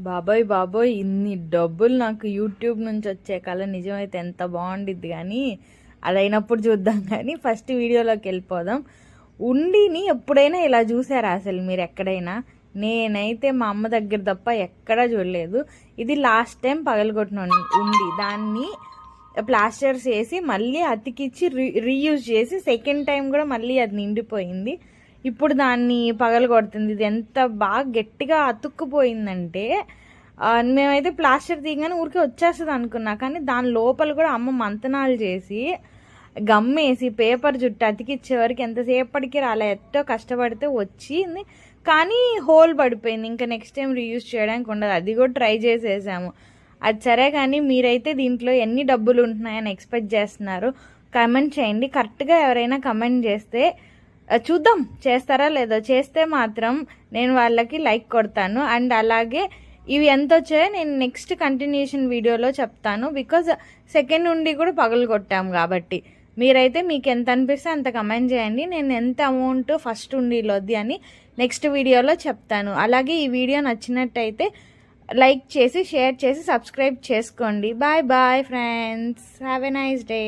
బాబోయ్ బాబోయ్, ఇన్ని డబ్బులు నాకు యూట్యూబ్ నుంచి వచ్చే కళ నిజమైతే ఎంత బాగుండిద్ది. కానీ అదైనప్పుడు చూద్దాం. కానీ ఫస్ట్ వీడియోలోకి వెళ్ళిపోదాం. ఉండిని ఎప్పుడైనా ఇలా చూసారా అసలు మీరు ఎక్కడైనా? నేనైతే మా అమ్మ దగ్గర తప్ప ఎక్కడా చూడలేదు. ఇది లాస్ట్ టైం పగలగొట్టిన ఉండి, దాన్ని ప్లాస్టర్స్ వేసి మళ్ళీ అతికిచ్చి రీయూజ్ చేసి సెకండ్ టైం కూడా మళ్ళీ అది నిండిపోయింది. ఇప్పుడు దాన్ని పగలగొడుతుంది. ఇది ఎంత బాగా గట్టిగా అతుక్కుపోయిందంటే మేమైతే ప్లాస్టర్ తీయగానే ఊరికే వచ్చేస్తుంది అనుకున్నా. కానీ దాని లోపల కూడా అమ్మ మంతనాలు చేసి గమ్మేసి పేపర్ జుట్టు అతికిచ్చే వరకు ఎంతసేపటికి రాలే. ఎంతో కష్టపడితే వచ్చింది, కానీ హోల్ పడిపోయింది. ఇంకా నెక్స్ట్ టైం రీయూజ్ చేయడానికి ఉండదు. అది కూడా ట్రై చేసేసాము. అది సరే, కానీ మీరైతే దీంట్లో ఎన్ని డబ్బులు ఉంటున్నాయని ఎక్స్పెక్ట్ చేస్తున్నారు? కమెంట్ చేయండి. కరెక్ట్గా ఎవరైనా కమెంట్ చేస్తే చూద్దాం చేస్తారా లేదో. చేస్తే మాత్రం నేను వాళ్ళకి లైక్ కొడతాను. అండ్ అలాగే ఇవి ఎంత వచ్చాయో నేను నెక్స్ట్ కంటిన్యూషన్ వీడియోలో చెప్తాను. బికాజ్ సెకండ్ నుండి కూడా పగలు కొట్టాము కాబట్టి. మీరైతే మీకు ఎంత అనిపిస్తే అంత కమెంట్ చేయండి. నేను ఎంత అమౌంట్ ఫస్ట్ ఉండిలోది అని నెక్స్ట్ వీడియోలో చెప్తాను. అలాగే ఈ వీడియో నచ్చినట్టయితే లైక్ చేసి షేర్ చేసి సబ్స్క్రైబ్ చేసుకోండి. Bye bye friends, have a nice day.